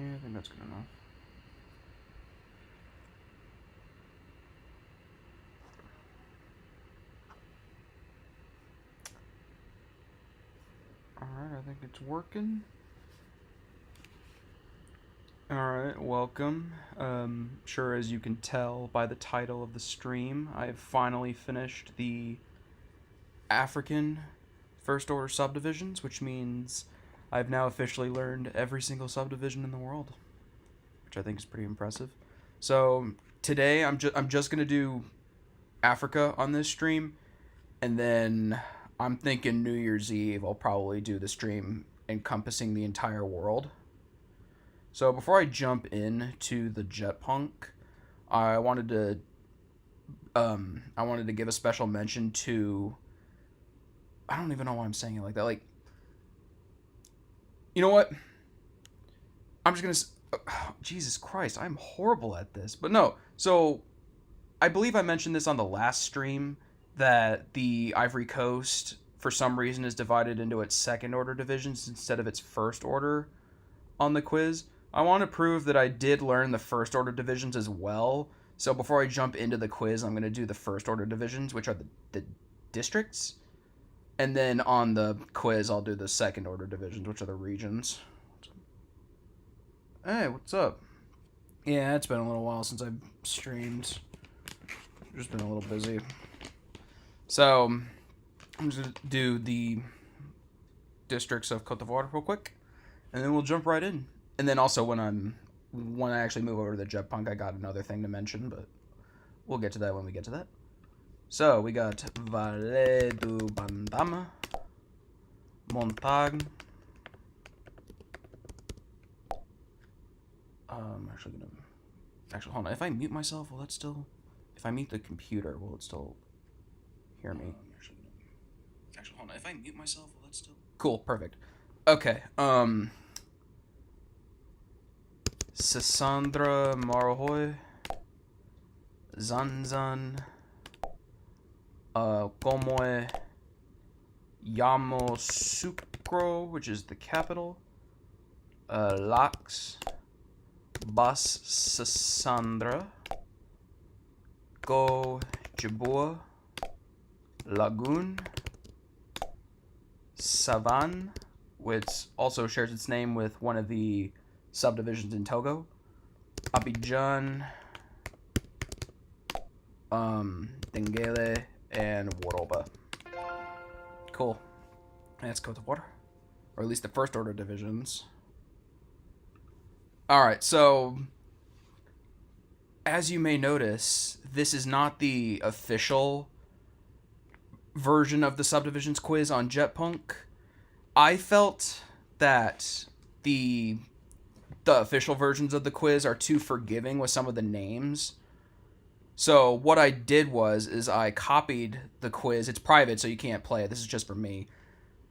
Yeah, I think that's good enough. Alright, I think it's working. Alright, welcome. Sure, as you can tell by the title of the stream, I have finally finished the African First Order Subdivisions, which means I've now officially learned every single subdivision in the world, which I think is pretty impressive. So today I'm just gonna do Africa on this stream, and then I'm thinking New Year's Eve I'll probably do the stream encompassing the entire world. So before I jump into the Jetpunk, I wanted to give a special mention to, I don't even know why I'm saying it like that. Like, you know what? I'm just gonna. Jesus Christ, I'm horrible at this. But no, so I believe I mentioned this on the last stream that the Ivory Coast, for some reason, is divided into its second order divisions instead of its first order on the quiz. I want to prove that I did learn the first order divisions as well. So before I jump into the quiz, I'm going to do the first order divisions, which are the districts. And then on the quiz, I'll do the second order divisions, which are the regions. Hey, what's up? Yeah, it's been a little while since I've streamed. Just been a little busy. So, I'm just going to do the districts of Cote d'Ivoire real quick. And then we'll jump right in. And then also when I actually move over to the Jetpunk, I got another thing to mention, but we'll get to that when we get to that. So we got Vallée du Bandama, Montagne. Actually, hold on. If I mute myself, will it still? If I mute the computer, will it still hear me? Actually, hold on. If I mute myself, will it still? Cool. Perfect. Okay. Sasandra Marahoy, Zanzan, Gomoy, Yamoussoukro, which is the capital, Lax, Bas Sassandra, Go Jabua, Lagoon, Savan, which also shares its name with one of the subdivisions in Togo, Abidjan, Dengele, and Woroba. Cool. That's Cote d'Ivoire. Or at least the first order divisions. Alright, so as you may notice, this is not the official version of the subdivisions quiz on Jetpunk. I felt that the official versions of the quiz are too forgiving with some of the names. So what I did is I copied the quiz. It's private, so you can't play it. This is just for me.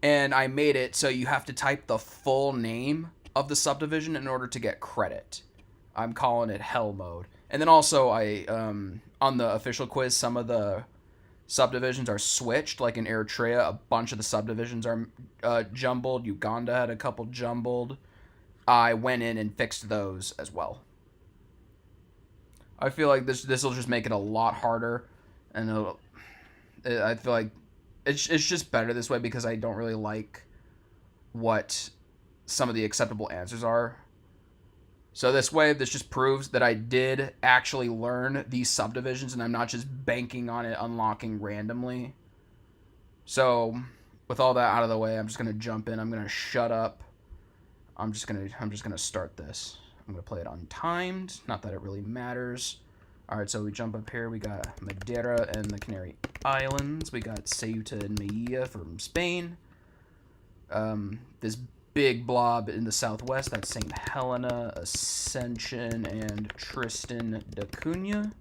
And I made it so you have to type the full name of the subdivision in order to get credit. I'm calling it Hell Mode. And then also I on the official quiz, some of the subdivisions are switched. Like in Eritrea, a bunch of the subdivisions are jumbled. Uganda had a couple jumbled. I went in and fixed those as well. I feel like this will just make it a lot harder, and I feel like it's just better this way because I don't really like what some of the acceptable answers are. So this way, this just proves that I did actually learn these subdivisions, and I'm not just banking on it unlocking randomly. So with all that out of the way, I'm just gonna jump in. I'm gonna shut up. I'm just gonna start this. I'm gonna play it untimed. Not that it really matters. All right, so we jump up here. We got Madeira and the Canary Islands. We got Ceuta and Melilla from Spain. This big blob in the southwest, that's St. Helena, Ascension, and Tristan da Cunha.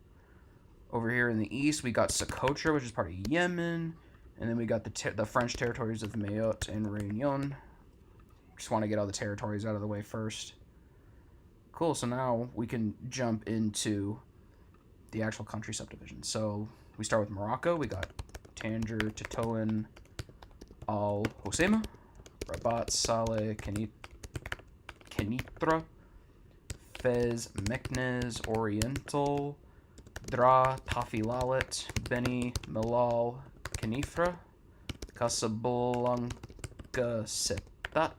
Over here in the east, we got Socotra, which is part of Yemen. And then we got the French territories of Mayotte and Réunion. Just want to get all the territories out of the way first. Cool, so now we can jump into the actual country subdivision. So we start with Morocco. We got Tanger, Titoan, Al Hoceima, Rabat, Saleh, Kenitra, Fez, Meknez, Oriental, Dra, Tafilalet, Beni, Milal, Kenifra, Casablanca, Setat,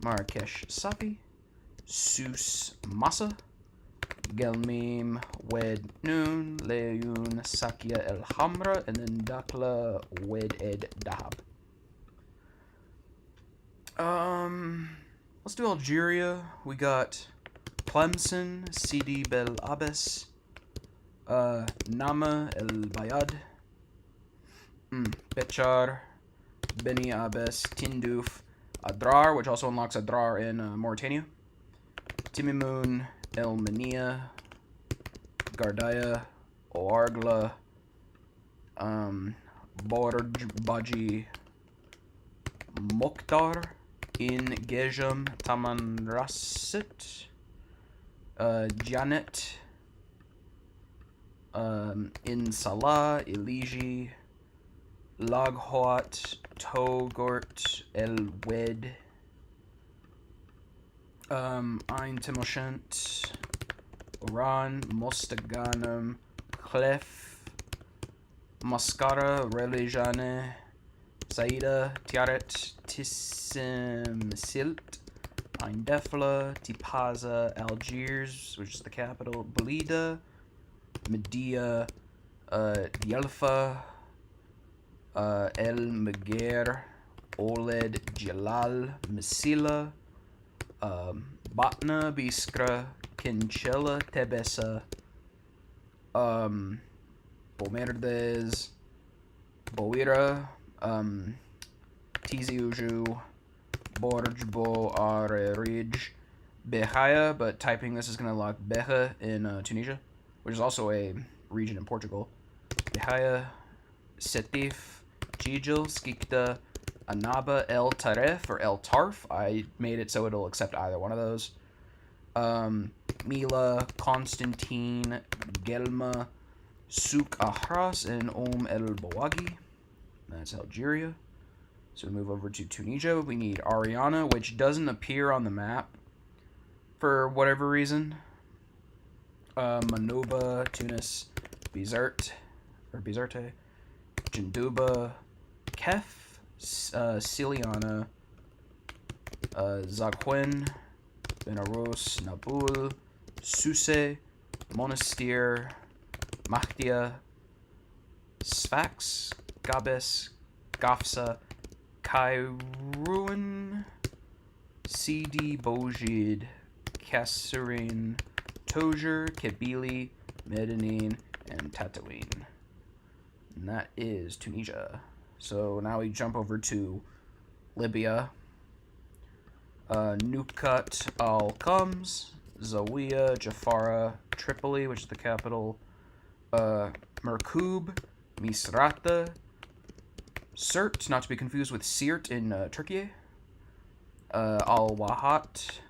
Marrakesh, Safi, Sus, Masa, Gelmim, Wed, Noon, Leun, Sakia, El Hamra, and then Dakla, Wed, Ed, Dahab. Let's do Algeria. We got Tlemcen, Sidi Bel Abbes, Nama El Bayad, Bechar, Beni Abbes, Tindouf, Adrar, which also unlocks Adrar in Mauritania, Timimun, El Mania, Gardaya, Oargla, Borj Baji, Mokhtar, in Gejam, Tamanrasset, Janet, in Salah, Eligi, Laghoat, Togort, El Wed, Ein Timoshent, Oran, Mostaganem, Clef, Mascara, Relejane, Saida, Tiaret, Tissim, Silt, Ein Defla, Tipaza, Algiers, which is the capital, Belida, Medea, Dielfa, El Meger, Oled, Jalal, Mesila, Batna, Biskra, Kinchela, Tebessa, Bomerdes, Boira, Tizi Ouzou, Borj Bo Arerij, Behaya, but typing this is going to unlock Beja in Tunisia, which is also a region in Portugal. Behaya, Setif, Jijil, Skikda, Anaba, El Taref, or El Tarf. I made it so it'll accept either one of those. Mila, Constantine, Gelma, Souk Ahras, and El Bawagi. That's Algeria. So we move over to Tunisia. We need Ariana, which doesn't appear on the map for whatever reason. Manoba, Tunis, Bizerte, Jinduba, Kef, Siliana, Zaghwen, Benaros, Nabul, Suse, Monastir, Mahdia, Sfax, Gabes, Gafsa, Kairouan, Sidi Bojid, Kasserine, Tojer, Kebili, Medellin, and Tatooine. And that is Tunisia. So now we jump over to Libya. Nukat al-Qams, Zawiya, Jafara, Tripoli, which is the capital, Merkub, Misrata, Sirte, not to be confused with Sirte in Turkey, Al-Wahat,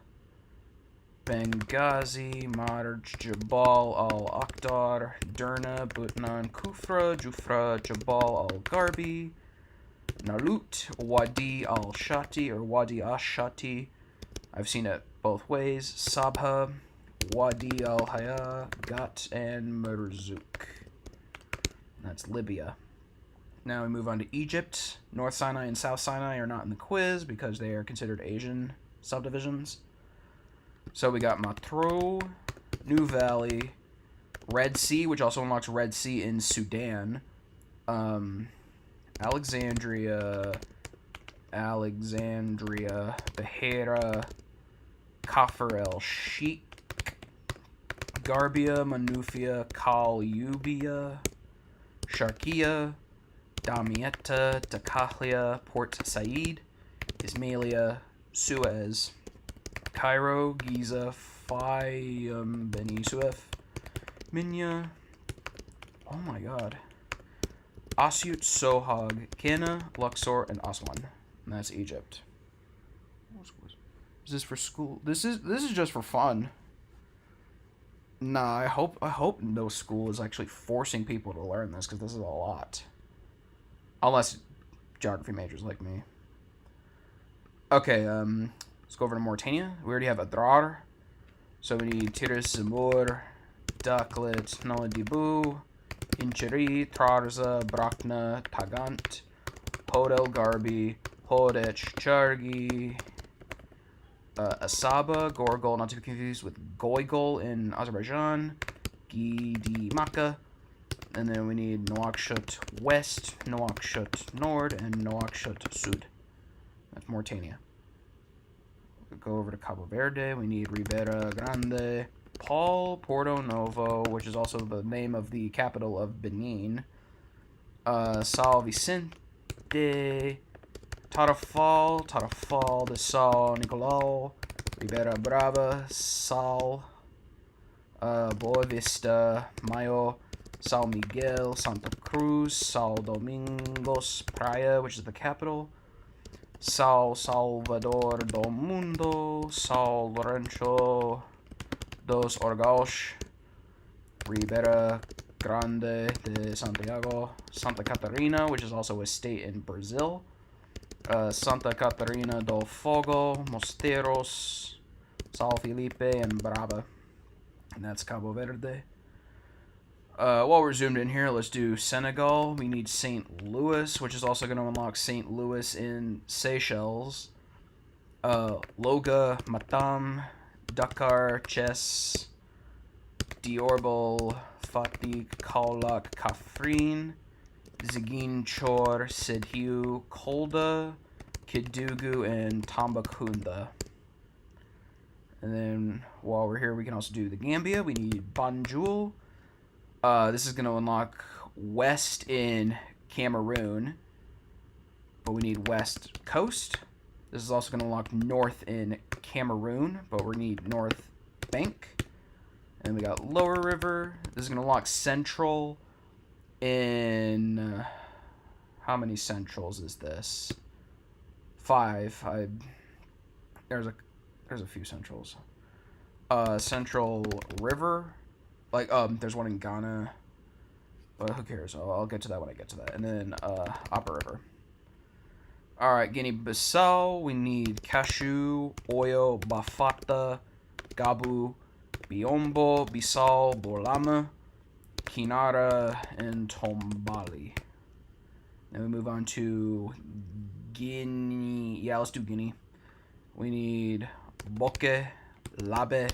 Benghazi, Marj, Jabal al-Akhdar, Derna, Butnan, Kufra, Jufra, Jabal al-Garbi, Nalut, Wadi al-Shati, or Wadi ash-Shati. I've seen it both ways. Sabha, Wadi al-Haya, Gat, and Marzouk. That's Libya. Now we move on to Egypt. North Sinai and South Sinai are not in the quiz because they are considered Asian subdivisions. So we got Matro, New Valley, Red Sea, which also unlocks Red Sea in Sudan, Alexandria, Bahira, Kafr el-Sheikh, Garbia, Manufia, Kalyubia, Sharkia, Damietta, Dakahlia, Port Said, Ismailia, Suez, Cairo, Giza, Fayum, Beni Suef, Minya, oh my god, Asyut, Sohag, Kena, Luxor, and Aswan. And that's Egypt. Is this for school? This is just for fun. Nah, I hope no school is actually forcing people to learn this, because this is a lot. Unless geography majors like me. Okay, let's go over to Mauritania. We already have Adrar. So we need Tiris Zamur, Daklet, Noladibu, Incheri, Trarza, Brakna, Tagant, Hodel Garbi, Hodech Chargi, Asaba, Gorgol, not to be confused with Goigol in Azerbaijan, Gidi Maka, and then we need Nouakchott West, Nouakchott Nord, and Nouakchott Sud. That's Mauritania. We'll go over to Cabo Verde. We need Ribera Grande, Paul, Porto Novo, which is also the name of the capital of Benin, Sal Vicente, Tarrafal de Sal Nicolau, Ribera Brava, Sal, Boa Vista, Mayo, Sal Miguel, Santa Cruz, Sal Domingos, Praia, which is the capital, Sal Salvador do Mundo, Sal Lourenço dos Orgãos, Ribera Grande de Santiago, Santa Catarina, which is also a state in Brazil, Santa Catarina do Fogo, Mosteiros, Sal Felipe, and Brava. And that's Cabo Verde. While we're zoomed in here, let's do Senegal. We need St. Louis, which is also going to unlock St. Louis in Seychelles. Loga, Matam, Dakar, Chess, Diorbal, Fatih, Kaolack, Kafrine, Ziguinchor, Sedhiou, Kolda, Kidugu, and Tambacounda. And then while we're here, we can also do the Gambia. We need Banjul. This is going to unlock west in Cameroon, but we need west coast. This is also going to unlock north in Cameroon, but we need north bank. And we got lower river. This is going to unlock central in... how many centrals is this? 5. There's a few centrals. Central river. Like, there's one in Ghana, but who cares? I'll get to that when I get to that. And then, Upper River. Alright, Guinea-Bissau, we need Cashew, Oyo, Bafata, Gabu, Biombo, Bissau, Bolama, Kinara, and Tombali. Then we move on to Guinea. Yeah, let's do Guinea. We need Boke, Labe,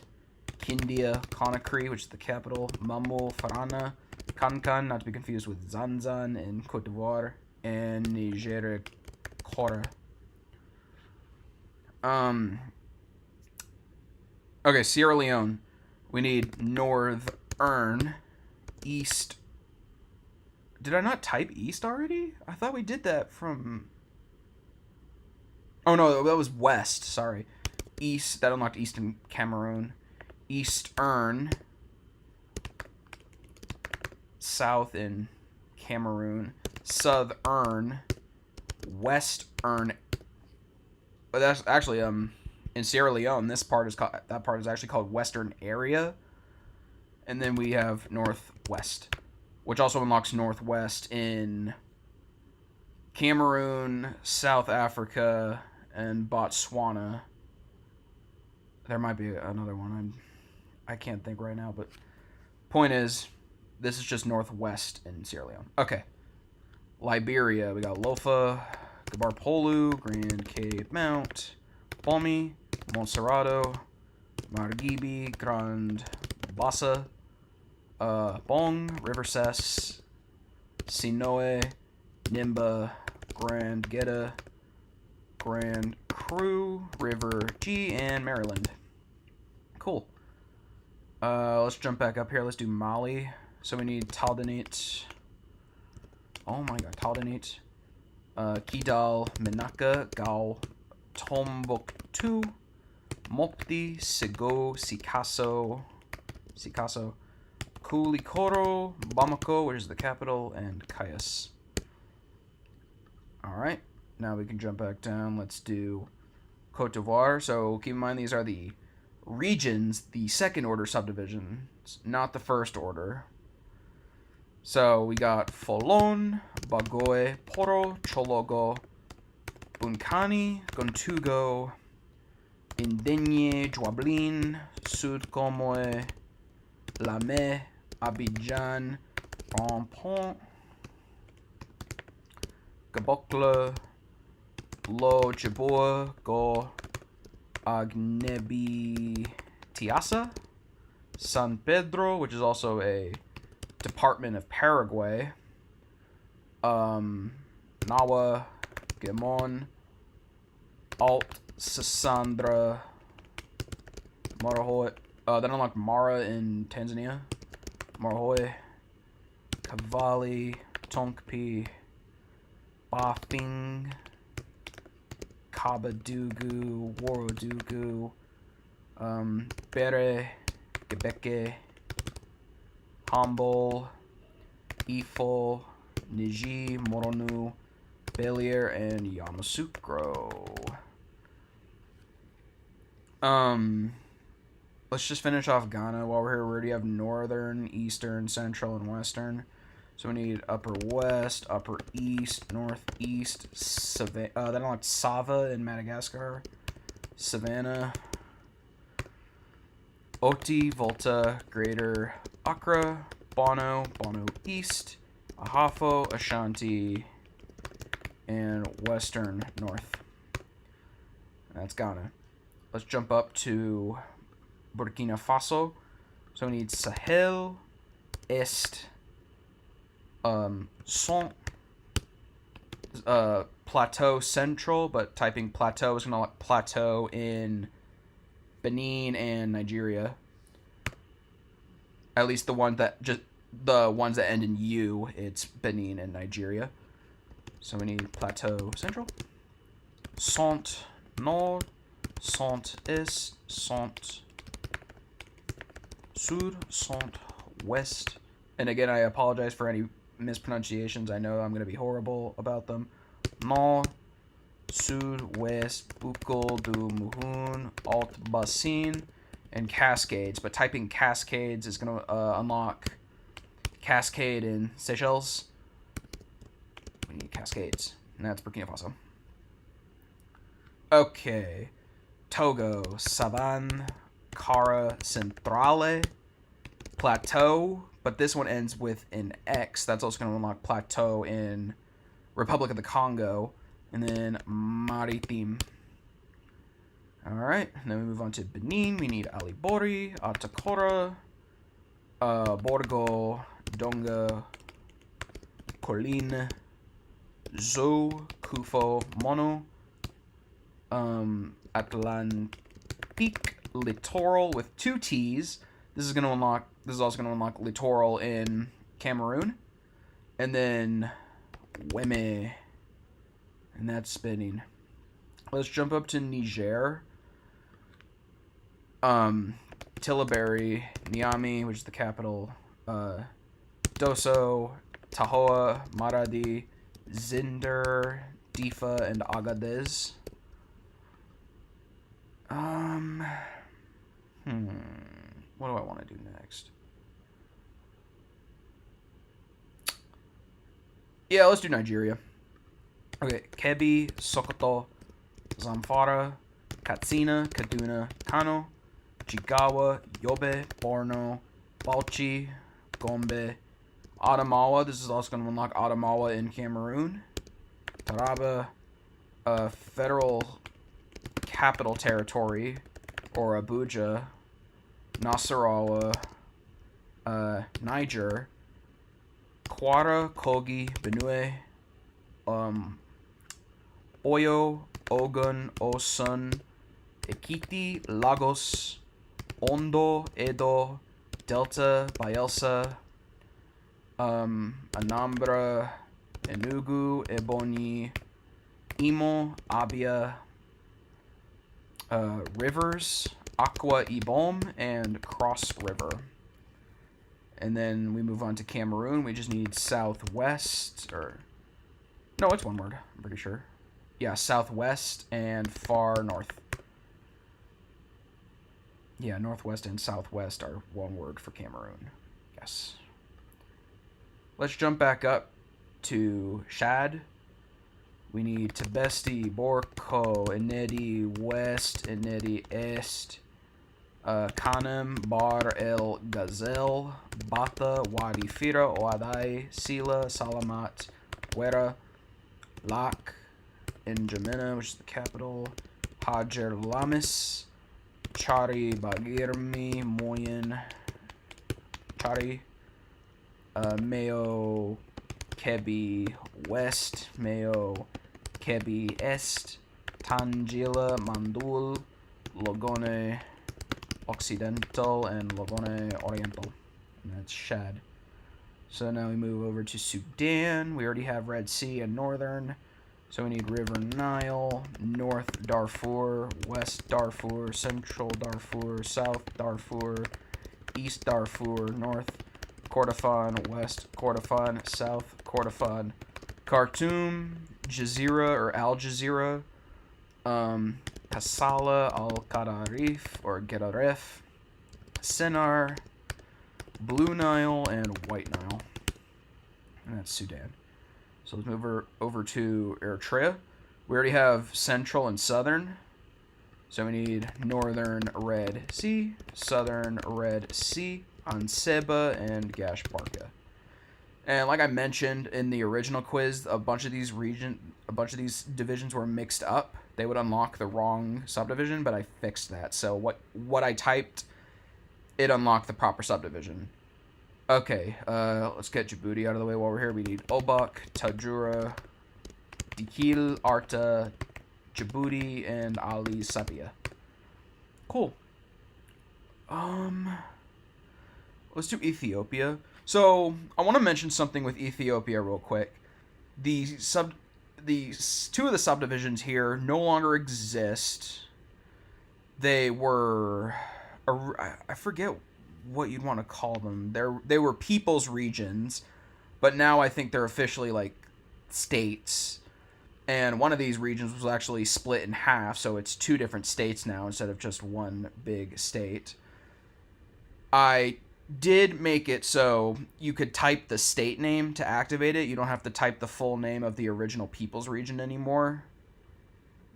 Kindia, Conakry, which is the capital, Mamou, Farana, Kankan, not to be confused with Zanzan in Cote d'Ivoire, and Niger Kora. Okay, Sierra Leone. We need Northern, East. Did I not type East already? I thought we did that from... Oh no, that was West, sorry. East, that unlocked Eastern Cameroon. Eastern, south in Cameroon, southern, western. But that's actually in Sierra Leone. That part is actually called Western Area, and then we have Northwest, which also unlocks Northwest in Cameroon, South Africa, and Botswana. There might be another one. I can't think right now, but point is, this is just northwest in Sierra Leone. Okay. Liberia, we got Lofa, Gabarpolu, Grand Cape Mount, Bomi, Montserrado, Margibi, Grand Bassa, Bong, River Sess, Sinoe, Nimba, Grand Geta, Grand Cru, River G, and Maryland. Cool. Let's jump back up here. Let's do Mali. So we need Taldanit. Oh my god, Taldanit. Kidal, Menaka, Gao, Tombouctou, Mopti, Sego, Sikasso, Koulikoro, Bamako, which is the capital, and Kayas. Alright, now we can jump back down. Let's do Cote d'Ivoire. So keep in mind these are the regions, the second order subdivisions, not the first order. So we got Folon, Bagoe, Poro, Chologo, Bunkani, Gontugo, Indigne, Dwablin, Sud Comoé, Lamé, Abidjan, Rampont, Gabokle, Lo Jabour, Go, Agnebi, Tiasa, San Pedro, which is also a department of Paraguay, Nawa, Gemon, Alt, Sassandra, Marahoy. Then unlocked Mara in Tanzania. Marahoy, Cavalli, Tonkpi, Bafing, Kabadugu, Worodugu, Bere, Gebeke, Hambol, Ifo, Niji, Moronu, Belier, and Yamoussoukro. Let's just finish off Ghana while we're here. We already have northern, eastern, central, and western. So we need upper west, upper east, northeast, then unlocked Sava in Madagascar, Savannah, Oti, Volta, Greater Accra, Bono, Bono East, Ahafo, Ashanti, and western north. That's Ghana. Let's jump up to Burkina Faso. So we need Sahel, Est, Sont, Plateau Central, but typing plateau is going to look plateau in Benin and Nigeria. At least the ones that end in U, it's Benin and Nigeria. So we need plateau central. Sont Nord, Sont Est, Sont Sud, Sont West. And again, I apologize for any mispronunciations. I know I'm going to be horrible about them. Nord, Sud, West, Bukol, Du, Muhun, Alt, Bassin, and Cascades. But typing Cascades is going to unlock Cascade in Seychelles. We need Cascades. And that's Burkina Faso. Okay. Togo, Savan, Kara, Centrale, Plateau. But this one ends with an X. That's also going to unlock Plateau in Republic of the Congo. And then Maritim. Alright, and then we move on to Benin. We need Alibori, Atakora, Borgo, Donga, Colline, Zou, Kufo, Mono, Atlantique, Littoral with 2 T's. This is also going to unlock Littoral in Cameroon. And then Weme. And that's spinning. Let's jump up to Niger. Tillaberi, Niamey, which is the capital. Dosso, Tahoa, Maradi, Zinder, Difa, and Agadez. What do I want to do next? Yeah, let's do Nigeria. Okay, Kebbi, Sokoto, Zamfara, Katsina, Kaduna, Kano, Jigawa, Yobe, Borno, Bauchi, Gombe, Adamawa. This is also going to unlock Adamawa in Cameroon. Taraba, Federal Capital Territory, or Abuja. Nasarawa, Niger. Kwara, Kogi, Benue, Oyo, Ogun, Osun, Ekiti, Lagos, Ondo, Edo, Delta, Bayelsa, Anambra, Enugu, Ebonyi, Imo, Abia, Rivers, Akwa Ibom, and Cross River. And then we move on to Cameroon. We just need southwest, or... No, it's one word, I'm pretty sure. Yeah, southwest and far north. Yeah, northwest and southwest are one word for Cameroon. Yes. Let's jump back up to Chad. We need Tibesti, Borco, Enedi West, Enedi Est, Kanem, Bar El Gazelle, Bata, Wadi Fira, Oadai, Sila, Salamat, Wera, Lak, N'Djamena, which is the capital, Hajer Lamis, Chari Bagirmi, Moyen, Chari, Mayo Kebi West, Mayo Kebi Est, Tangila, Mandul, Logone Occidental, and Logone Oriental. And that's Shad. So now we move over to Sudan. We already have Red Sea and Northern. So we need River Nile, North Darfur, West Darfur, Central Darfur, South Darfur, East Darfur, North Kordofan, West Kordofan, South Kordofan, Khartoum, Jazeera or Al Jazeera, Kassala, Al-Qadarif or Gedaref, Sennar, Blue Nile, and White Nile. And that's Sudan. So let's move over to Eritrea. We already have Central and Southern. So we need Northern Red Sea, Southern Red Sea, Anseba, and Gash Barka. And like I mentioned in the original quiz, a bunch of these divisions were mixed up. They would unlock the wrong subdivision, but I fixed that. So what I typed, it unlocked the proper subdivision. Okay, let's get Djibouti out of the way while we're here. We need Obak, Tajura, Dikil, Arta, Djibouti, and Ali Sabia. Cool. Let's do Ethiopia. So I want to mention something with Ethiopia real quick. The two of the subdivisions here no longer exist. They were, I forget what you'd want to call them. They were people's regions, but now I think they're officially like states. And one of these regions was actually split in half, so it's two different states now instead of just one big state. I did make it so you could type the state name to activate it. You don't have to type the full name of the original people's region anymore.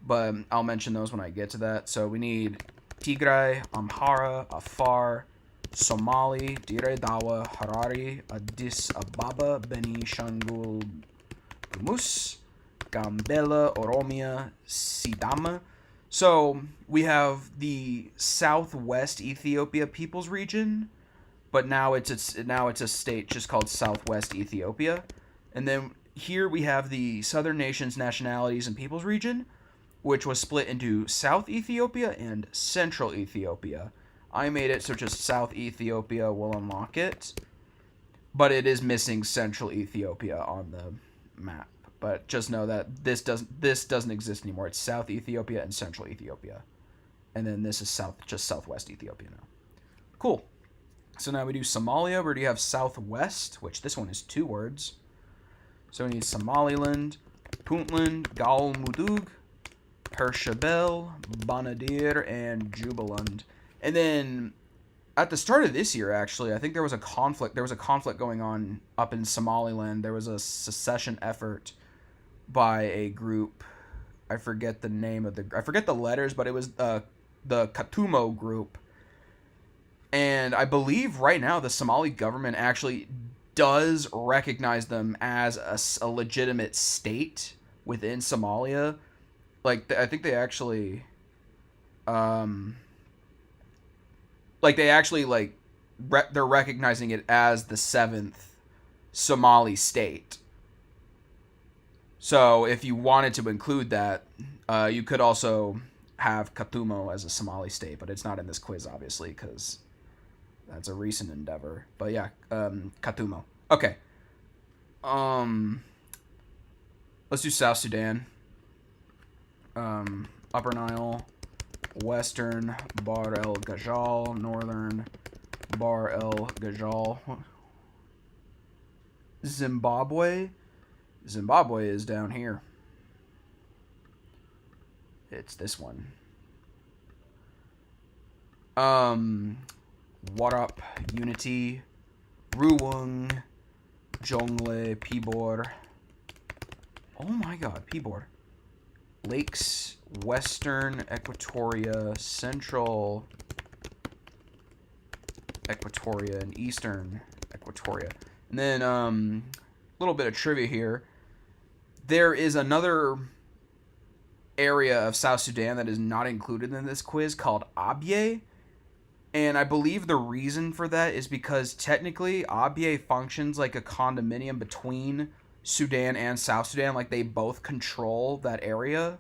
But I'll mention those when I get to that. So we need Tigray, Amhara, Afar, Somali, Dire Dawa, Harari, Addis Ababa, Beni Shangul Gumus, Gambela, Oromia, Sidama. So we have the Southwest Ethiopia People's Region, but now it's a state just called Southwest Ethiopia. And then here we have the Southern Nations Nationalities and People's Region, which was split into South Ethiopia and Central Ethiopia. I made it so just South Ethiopia will unlock it, but it is missing Central Ethiopia on the map. But just know that this doesn't exist anymore. It's South Ethiopia and Central Ethiopia, and then this is Southwest Ethiopia now. Cool. So now we do Somalia. We already have Southwest, which this one is 2 words. So we need Somaliland, Puntland, Galmudug, Pershabel, Banadir, and Jubaland. And then at the start of this year, actually, I think there was a conflict. There was a conflict going on up in Somaliland. There was a secession effort by a group. I forget the name of I forget the letters, but it was the Katumo group. And I believe right now the Somali government actually does recognize them as a legitimate state within Somalia. Like, I think they actually, they're recognizing it as the 7th Somali state. So if you wanted to include that, you could also have Katumo as a Somali state, but it's not in this quiz, obviously, because that's a recent endeavor. But yeah, Katumo. Okay. Let's do South Sudan. Upper Nile, Western Bahr el Ghazal, Northern Bahr el Ghazal. Zimbabwe is down here. It's this one. Warap, Unity, Ruwung, Jongle, Pibor, Oh my god, P-board. Lakes, Western Equatoria, Central Equatoria, and Eastern Equatoria. And then, a little bit of trivia here. There is another area of South Sudan that is not included in this quiz called Abyei. And I believe the reason for that is because technically Abyei functions like a condominium between Sudan and South Sudan. Like they both control that area.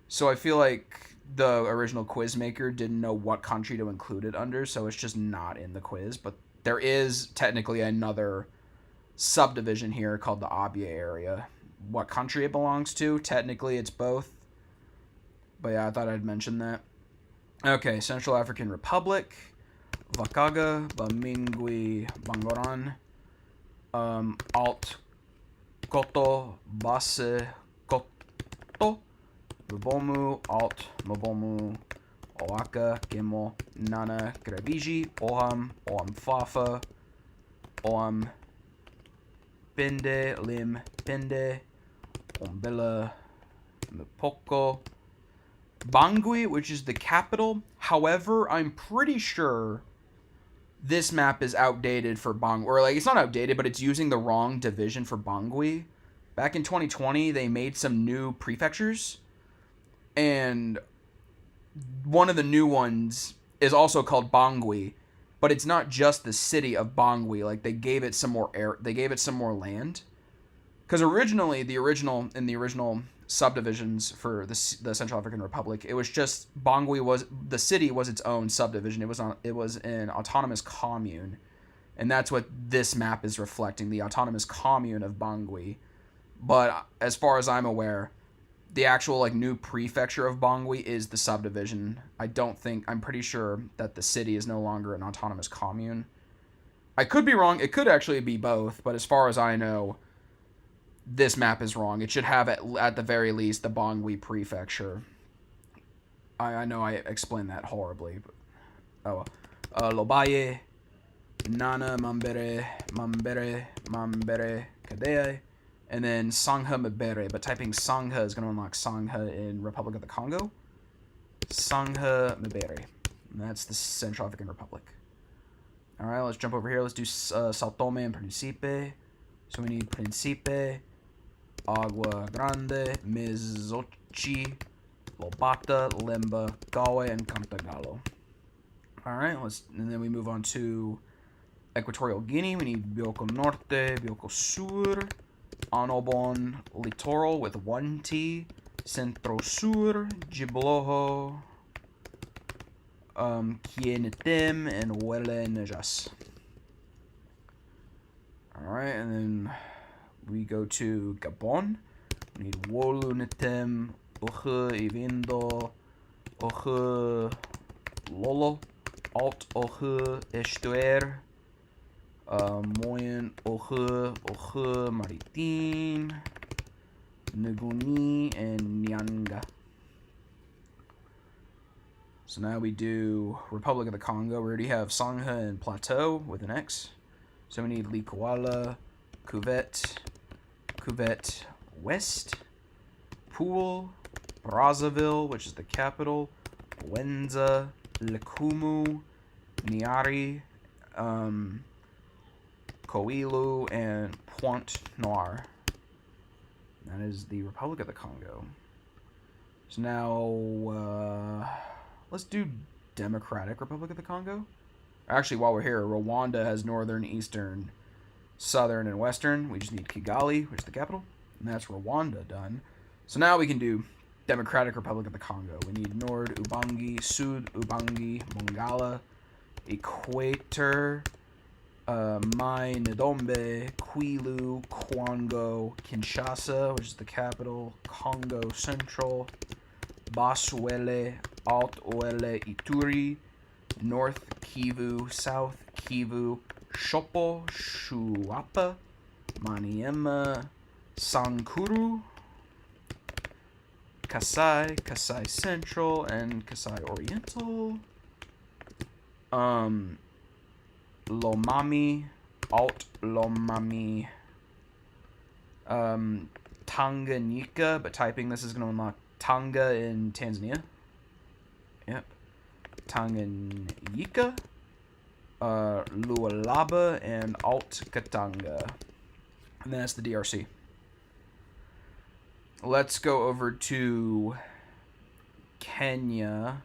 So I feel like the original quiz maker didn't know what country to include it under, so it's just not in the quiz. But there is technically another subdivision here called the Abyei area. What country it belongs to, technically it's both. But yeah, I thought I'd mention that. Okay, Central African Republic, Vakaga, Bamingui, Bangoran, Alt Koto, Base Koto, Mabomu, Alt Mabomu, Oaka, Gimo, Nana, Graviji, Oham, Oham Fafa, Oham Pende, Lim Pende, Ombela, Mpoko, Bangui, which is the capital. However, I'm pretty sure this map is outdated for Bangui. Or, like, it's not outdated, but it's using the wrong division for Bangui. Back in 2020, they made some new prefectures. And one of the new ones is also called Bangui. But it's not just the city of Bangui. Like, they gave it some more land. Because originally, the original subdivisions for the Central African Republic, it was just Bangui was the city was its own subdivision. It was an autonomous commune, and that's what this map is reflecting, the autonomous commune of Bangui. But as far as I'm aware, the actual like new prefecture of Bangui is the subdivision. I'm pretty sure that the city is no longer an autonomous commune. I could be wrong. It could actually be both, but as far as I know, this map is wrong. It should have at the very least the Bangui prefecture. I know I explained that horribly, but Lobaye, Nana, Mambere, Kadeye, and then Sangha Mbere. But typing Sangha is going to unlock Sangha in Republic of the Congo. Sangha Mbere. And that's the Central African Republic. All right, let's jump over here. Let's do Sao Tome and Principe. So we need Principe, Agua Grande, Mizochi, Lobata, Lemba, Galway, and Cantagalo. Alright, and then we move on to Equatorial Guinea. We need Bioko Norte, Bioko Sur, Anobon Littoral with 1 T, Centro Sur, Jibloho, Kienetem, and Wele Nejas. Alright, and then we go to Gabon. We need Wolu Netem, Oche Ivindo, Oche Lolo, Alt Oche Estuer, Moyen Oche Maritim, Nguni, and Nyanga. So now we do Republic of the Congo. We already have Sangha and Plateau with an X. So we need Likuala, Cuvette West, Pool, Brazzaville, which is the capital, Wenza, Lekumu, Niari, Koilu, and Pointe Noire. That is the Republic of the Congo. So now, let's do Democratic Republic of the Congo. Actually, while we're here, Rwanda has northern, eastern, southern, and western. We just need Kigali, which is the capital, and that's Rwanda done. So now we can do Democratic Republic of the Congo. We need Nord Ubangi, Sud Ubangi, Mongala, Equator, Mai Ndombe, Kwilu, Kwango, Kinshasa, which is the capital, Congo Central, Baswele, Alt Oele, Ituri, North Kivu, South Kivu, Shopo, Shuapa, Maniema, Sankuru, Kasai, Kasai Central, and Kasai Oriental. Lomami, Alt Lomami, Tanganyika, but typing this is going to unlock Tanga in Tanzania. Yep. Tanganyika, Lualaba, and Alt Katanga. And then that's the DRC. Let's go over to Kenya.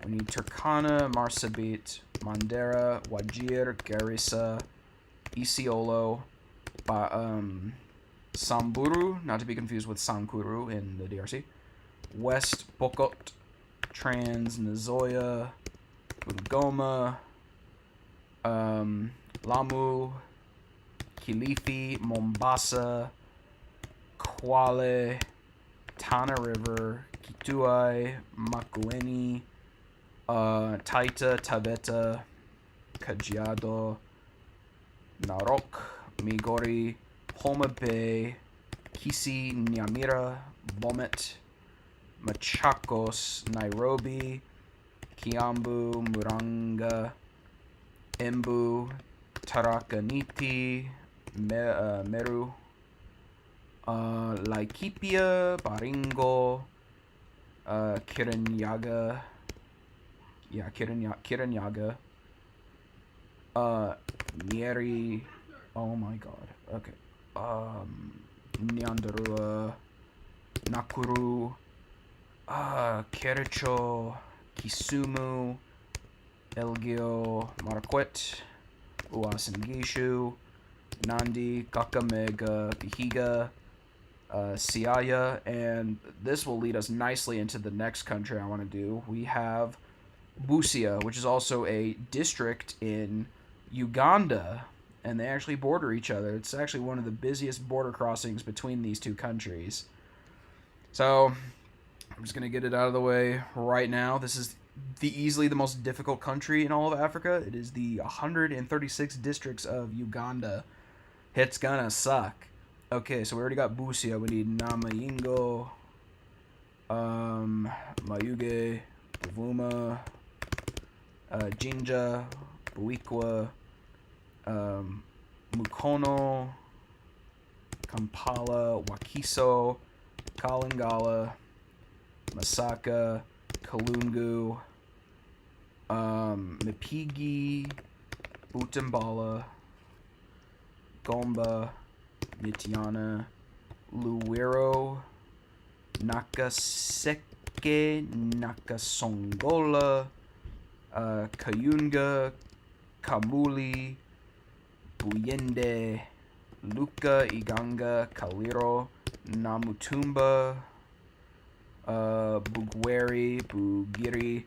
We need Turkana, Marsabit, Mandera, Wajir, Garissa, Isiolo, Samburu, not to be confused with Sankuru in the DRC, West Pokot, Trans Nzoia, Bungoma, Lamu, Kilifi, Mombasa, Kwale, Tana River, Kituai, Makueni, Taita, Taveta, Kajiado, Narok, Migori, Homa Bay, Kisi, Nyamira, Bomet, Machakos, Nairobi, Kiambu, Muranga, Embu, Tarakaniti, Meru, Laikipia, Baringo, Kirinyaga, Kirinyaga, Nyeri, oh my god, okay, Nyandarua, Nakuru, Kericho, Kisumu, Elgeyo Marakwet, Uasin Gishu, Nandi, Kakamega, Vihiga, Siaya, and this will lead us nicely into the next country I want to do. We have Busia, which is also a district in Uganda, and they actually border each other. It's actually one of the busiest border crossings between these two countries. So I'm just going to get it out of the way right now. This is easily the most difficult country in all of Africa. It is the 136 districts of Uganda. It's gonna suck. Okay, so we already got Busia. We need Namayingo, Mayuge, Buvuma, Jinja, Buikwa, Mukono, Kampala, Wakiso, Kalingala, Masaka, Kalungu, Mipigi, Utambala, Gomba, Mitiana, Luwero, Nakaseke, Nakasongola, Kayunga, Kamuli, Buyende, Luka, Iganga, Kaliro, Namutumba, Bugweri, Bugiri,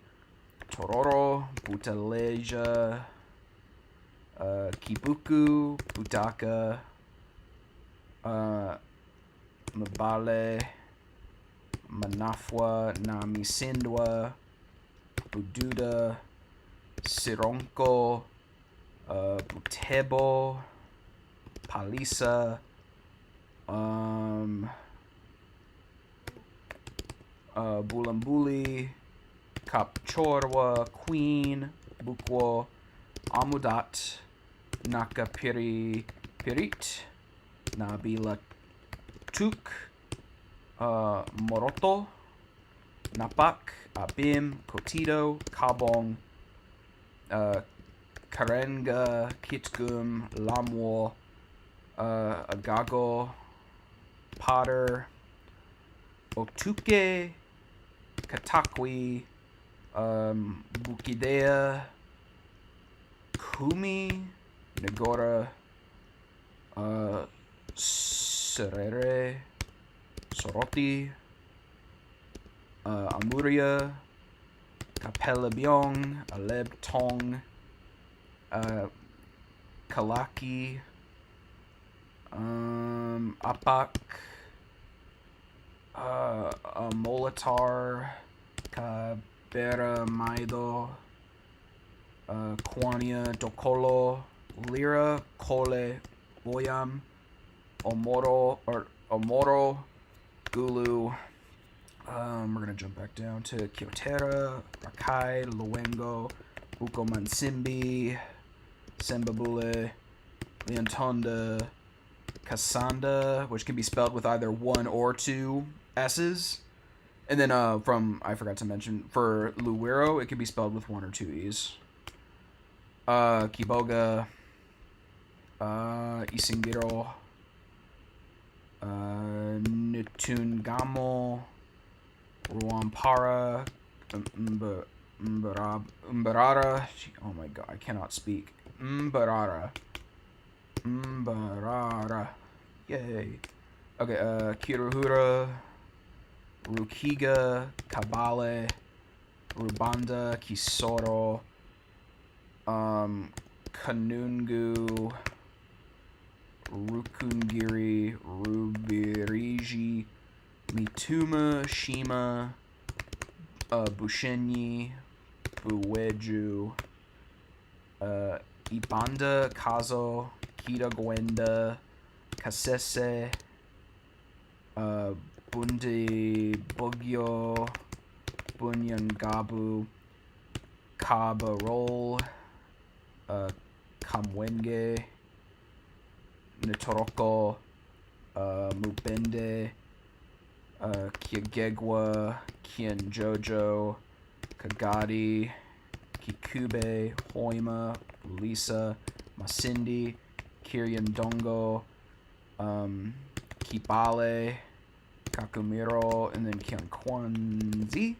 Tororo, Butaleja, Kibuku, Budaka, Mbale, Manafwa, Namisindwa, Bududa, Sironko, Butebo, Palisa, Bulambuli, Kapchorwa, Queen, Bukwo, Amudat, Nakapiri Pirit, Nabila Tuk, Moroto, Napak, Abim, Kotito, Kabong, Karenga, Kitgum, Lamwo, Agago, Potter, Otuke, Katakwi, Bukidea, Kumi, Negora, Serere, Soroti, Amuria, Kapela Byong, Aleb Tong, Kalaki, Apak, Molitar, Kabera Maido, Kwania Dokolo, Lira, Kole, Boyam, Omoro, Gulu. We're gonna jump back down to Kyotera, Rakai, Luengo, Ukomansimbi, Sembabule, Leontonda, Kasanda, which can be spelled with either 1 or 2 S's. And then I forgot to mention, for Luwiro, it can be spelled with 1 or 2 E's. Kiboga, Isingiro, Nitungamo, Ruampara, Mbarara. Oh my god, I cannot speak. Mbarara. Yay. Okay, Kiruhura, Rukiga, Kabale, Rubanda, Kisoro, Kanungu, Rukungiri, Rubiriji, Mituma, Shima, Bushenyi, Buweju, Ibanda, Kazo, Kita Gwenda, Kasese, Bundi Bugyo, Bunyangabu, Kabarol, Kamwenge, Nitoroko, Mubende, Kiagegwa, Kianjojo, Kagadi, Kikube, Hoima, Lisa, Masindi, Kiryandongo, Kibale, Kakumiro, and then Kyankwanzi,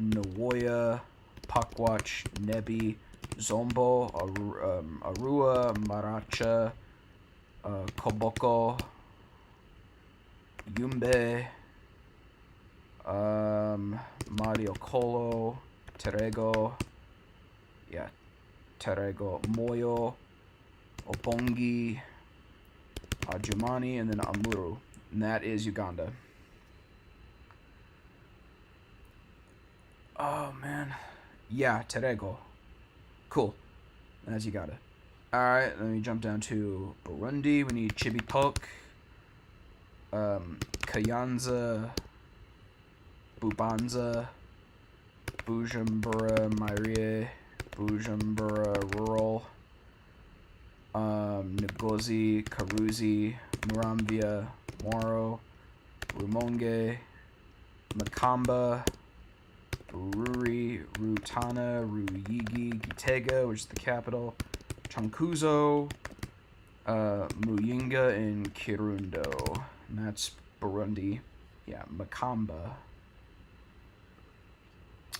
Nawoya, Pakwatch, Nebi, Zombo, Arua, Maracha, Koboko, Yumbe, Mario Kolo, Terego, Terego, Moyo, Obongi, Ajumani, and then Amuru. And that is Uganda. Oh, man. Yeah, Terego. Cool. That's Uganda. Alright, let me jump down to Burundi. We need Chibitok, Kayanza, Bubanza, Bujumbura, Mairie, Bujumbura Rural, Ngozi, Karuzi, Muramvia, Moro, Rumonge, Makamba, Ruri, Rutana, Ruyigi, Gitega, which is the capital, Chankuzo, Muyinga, and Kirundo. And that's Burundi. Yeah, Makamba.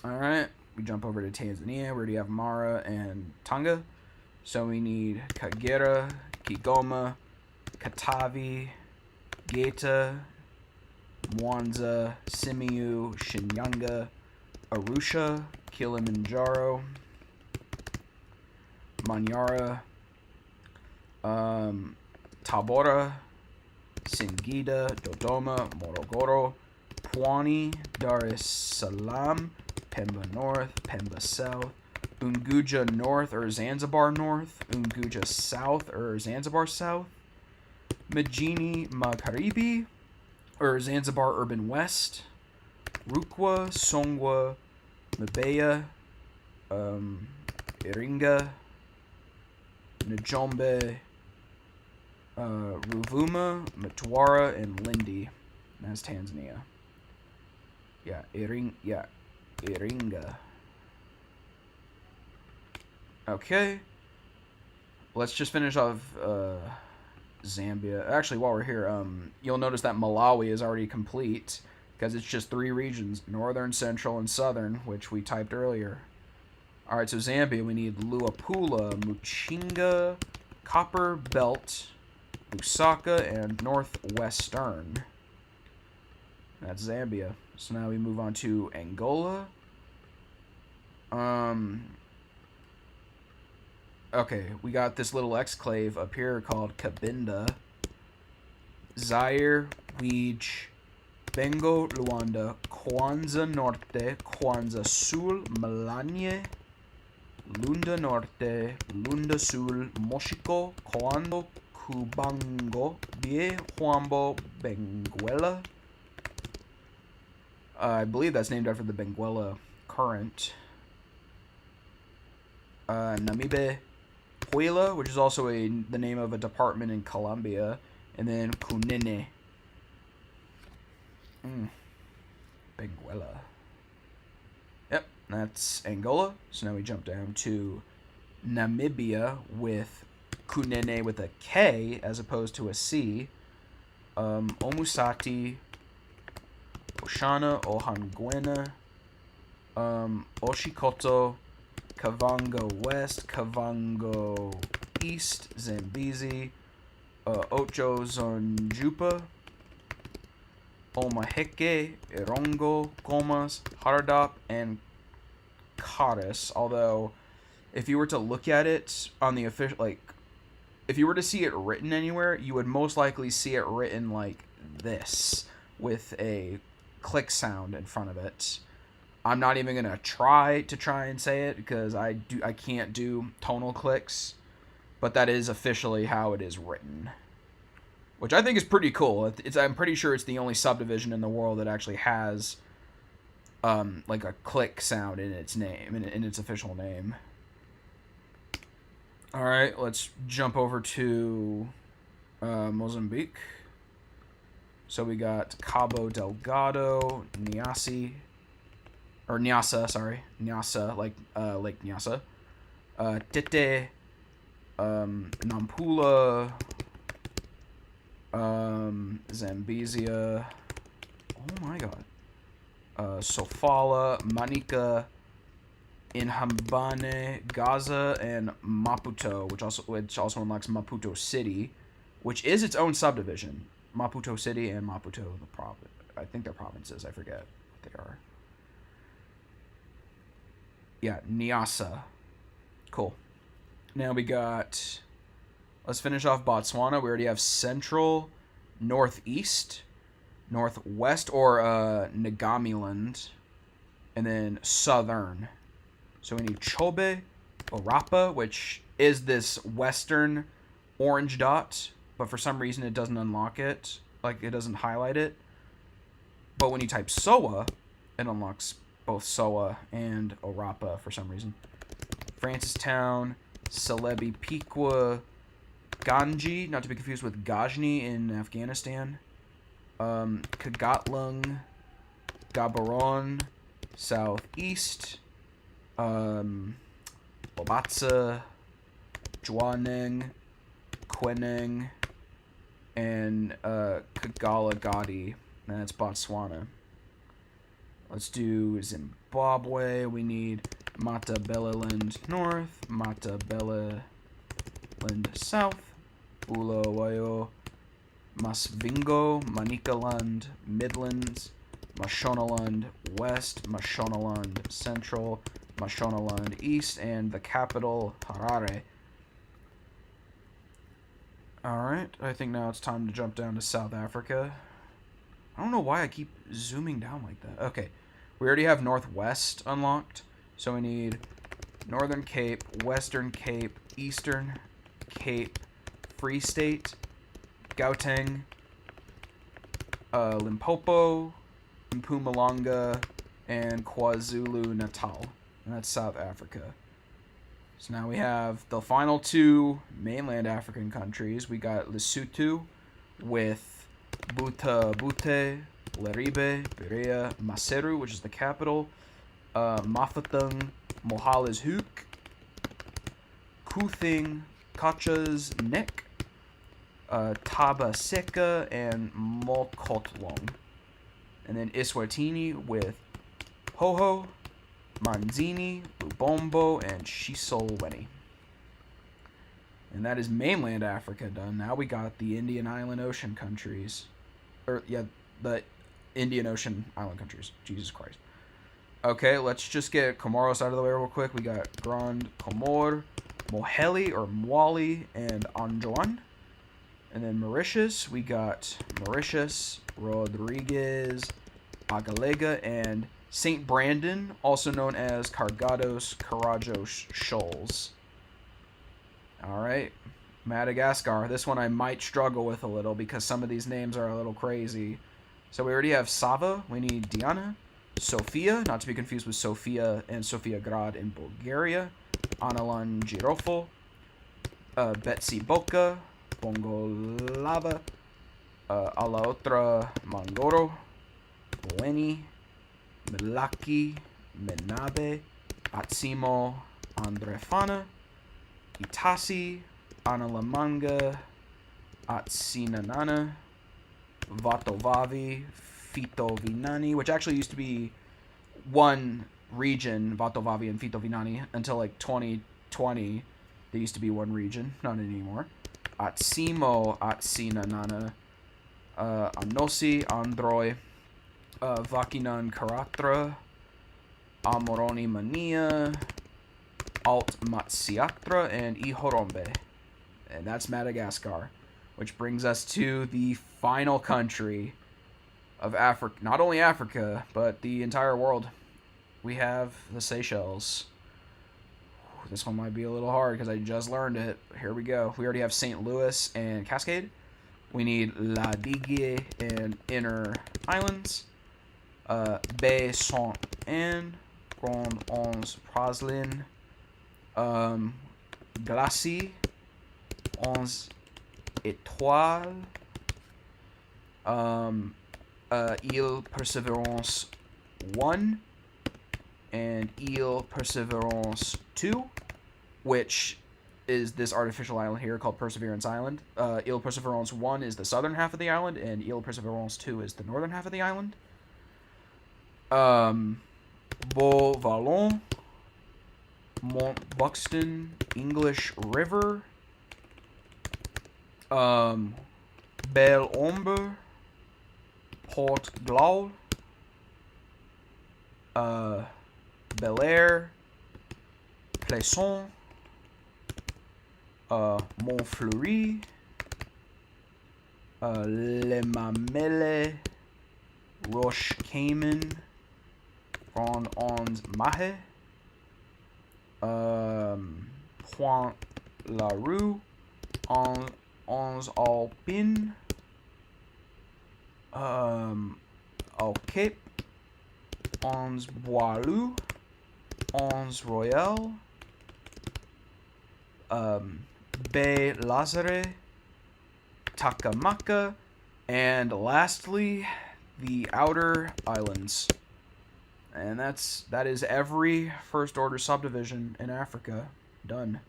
Alright, we jump over to Tanzania. We already have Mara and Tanga. So we need Kagera, Kigoma, Katavi, Geita, Mwanza, Simiyu, Shinyanga, Arusha, Kilimanjaro, Manyara, Tabora, Singida, Dodoma, Morogoro, Pwani, Dar es Salaam, Pemba North, Pemba South, Unguja North or Zanzibar North, Unguja South or Zanzibar South, Majini Magharibi or Zanzibar Urban West, Rukwa, Songwa, Mbeya, Iringa, Njombe, Ruvuma, Mtwara, and Lindi. That's Tanzania. Yeah, Iringa. Okay. Let's just finish off Zambia. Actually, while we're here, you'll notice that Malawi is already complete because it's just 3 regions, northern, central, and southern, which we typed earlier. Alright, so Zambia, we need Luapula, Muchinga, Copper Belt, Lusaka, and Northwestern. That's Zambia. So now we move on to Angola. Okay, we got this little exclave up here called Cabinda. Zaire, Wej, Bengo, Luanda, Kwanza Norte, Kwanza Sul, Malanye, Lunda Norte, Lunda Sul, Moshiko, Koando, Kubango, Bie, Huambo, Benguela. I believe that's named after the Benguela Current. Namibe, Huila, which is also the name of a department in Colombia, And then Kunene. Benguela. Yep, that's Angola. So now we jump down to Namibia with Kunene with a K as opposed to a C. Omusati, Oshana, Ohangwena, Oshikoto, Kavango West, Kavango East, Zambezi, Ocho Zonjupa, Omaheke, Irongo, Comas, Hardap, and Caris. Although, if you were to look at it on the official, like, if you were to see it written anywhere, you would most likely see it written like this, with a click sound in front of it. I'm not even gonna try and say it because I can't do tonal clicks, but that is officially how it is written, which I think is pretty cool. I'm pretty sure it's the only subdivision in the world that actually has like a click sound in its name, in its official name. All right, let's jump over to Mozambique. So we got Cabo Delgado, Nyasa, like Lake Nyasa, Tete, Nampula, Zambezia, oh my god, Sofala, Manica, Inhambane, Gaza, and Maputo, which also unlocks Maputo City, which is its own subdivision. Maputo City and Maputo, the province. I think they're provinces. I forget what they are. Yeah, Nyasa. Cool. Now we got... Let's finish off Botswana. We already have Central, Northeast, Northwest, or Nagamiland, and then Southern. So we need Chobe, Orapa, which is this western orange dot, but for some reason it doesn't unlock it. Like, it doesn't highlight it. But when you type Soa, it unlocks both Soa and Orapa for some reason. Francistown, Celebi Piqua, Ganji, not to be confused with Ghazni in Afghanistan. Kagatlung, Gaborone, Southeast, Bobatsa, Jwaneng, Queneng, and Kagalagadi. And that's Botswana. Let's do Zimbabwe. We need Matabeleland North, Matabeleland South, Bulawayo, Masvingo, Manicaland, Midlands, Mashonaland West, Mashonaland Central, Mashonaland East, and the capital, Harare. Alright, I think now it's time to jump down to South Africa. I don't know why I keep zooming down like that. Okay, we already have Northwest unlocked, so we need Northern Cape, Western Cape, Eastern Cape, Free State, Gauteng, Limpopo, Mpumalanga, and KwaZulu-Natal. And that's South Africa. So now we have the final two mainland African countries. We got Lesotho with Buta Bute, Leribe, Berea, Maseru, which is the capital, Mafeking, Mohalishoek, Kuthing, Kachas, Nek, Tabaseka, and Mokotlong. And then Eswatini with Hoho, Manzini, Lubombo, and Shisolweni. And that is mainland Africa done. Now we got the Indian Island Ocean countries. The Indian Ocean Island countries. Jesus Christ. Okay, let's just get Comoros out of the way real quick. We got Grand Comore, Moheli or Mwali, and Anjouan. And then Mauritius, we got Mauritius, Rodriguez, Agalega, and St. Brandon, also known as Cargados Carajos Shoals. Alright, Madagascar. This one I might struggle with a little because some of these names are a little crazy. So we already have Sava, we need Diana, Sofia, not to be confused with Sofia and Sofia Grad in Bulgaria, Analan Girofo, Betsy Boka, Bongolava, A la otra Mangoro, Moeni, Milaki, Menabe, Atsimo, Andrefana, Itasi, Analamanga, Atsinanana, Vatovavi, Fitovinani, which actually used to be one region, Vatovavi and Fitovinani, until like 2020. They used to be one region, not anymore. Atsimo, Atsinanana, Anosi, Androi, Vakinan Karatra, Amoroni Mania, Alt Matsiatra, and Ihorombe. And that's Madagascar. Which brings us to the final country of Africa. Not only Africa, but the entire world. We have the Seychelles. This one might be a little hard because I just learned it. Here we go. We already have St. Louis and Cascade. We need La Digue and Inner Islands. Baie Saint-Anne, Grand Anse Praslin, Glacis, Onze Étoiles, Ile Perseverance 1, and Ile Perseverance 2, which is this artificial island here called Perseverance Island. Ile Perseverance 1 is the southern half of the island, and Ile Perseverance 2 is the northern half of the island. Beauvallon, Mont Buxton, English River, Belle Ombre, Port Glau, Bel Air, Plaisson, Montfleury, Les Mamelles, Roche Cayman, Grand Anse Mahe, Point La Rue, Onze Alpines, Au Cape, Onze Boileau, Onze Royal, Baie Lazare, Takamaka, and lastly, the outer islands. And that is every first order subdivision in Africa done.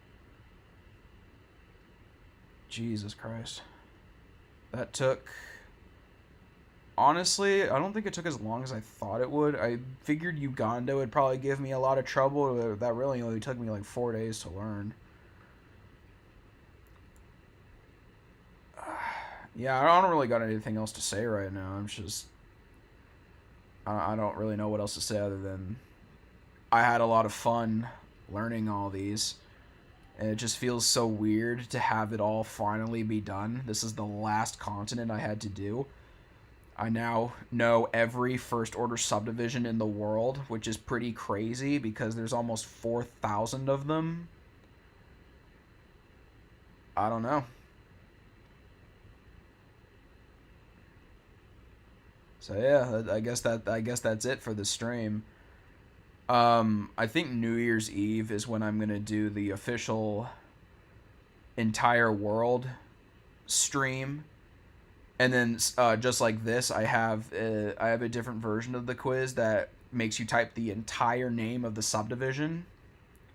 Jesus Christ. That took... Honestly, I don't think it took as long as I thought it would. I figured Uganda would probably give me a lot of trouble. That really only took me like 4 days to learn. Yeah, I don't really got anything else to say right now. I'm just... I don't really know what else to say other than I had a lot of fun learning all these. And it just feels so weird to have it all finally be done. This is the last continent I had to do. I now know every first order subdivision in the world, which is pretty crazy because there's almost 4,000 of them. I don't know. So yeah, I guess that's it for the stream. I think New Year's Eve is when I'm gonna do the official entire world stream, and then just like this, I have a different version of the quiz that makes you type the entire name of the subdivision,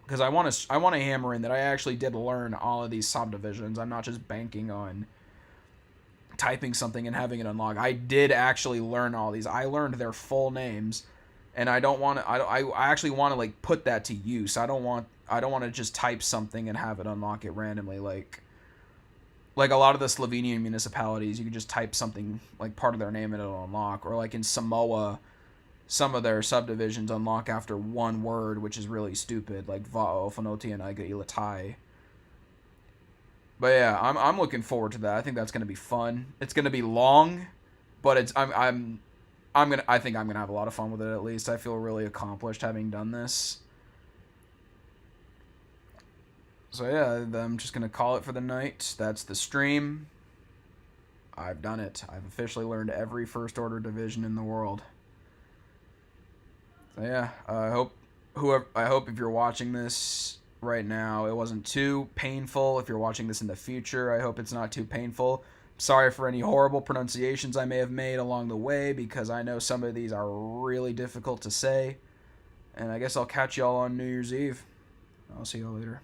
because I want to hammer in that I actually did learn all of these subdivisions. I'm not just banking on typing something and having it unlock. I did actually learn all these. I learned their full names, and I don't want to. I actually want to like put that to use. I don't want to just type something and have it unlock it randomly. Like a lot of the Slovenian municipalities, you can just type something like part of their name and it'll unlock. Or like in Samoa, some of their subdivisions unlock after one word, which is really stupid. Like Va'o, Fanoti, and Iga Ilatai. But yeah, I'm looking forward to that. I think that's gonna be fun. It's gonna be long, but I think I'm gonna have a lot of fun with it. At least I feel really accomplished having done this. So yeah, I'm just gonna call it for the night. That's the stream. I've done it. I've officially learned every first order division in the world. So yeah, I hope if you're watching this right now, it wasn't too painful. If you're watching this in the future, I hope it's not too painful. Sorry for any horrible pronunciations I may have made along the way, because I know some of these are really difficult to say. And I guess I'll catch y'all on New Year's Eve. I'll see y'all later.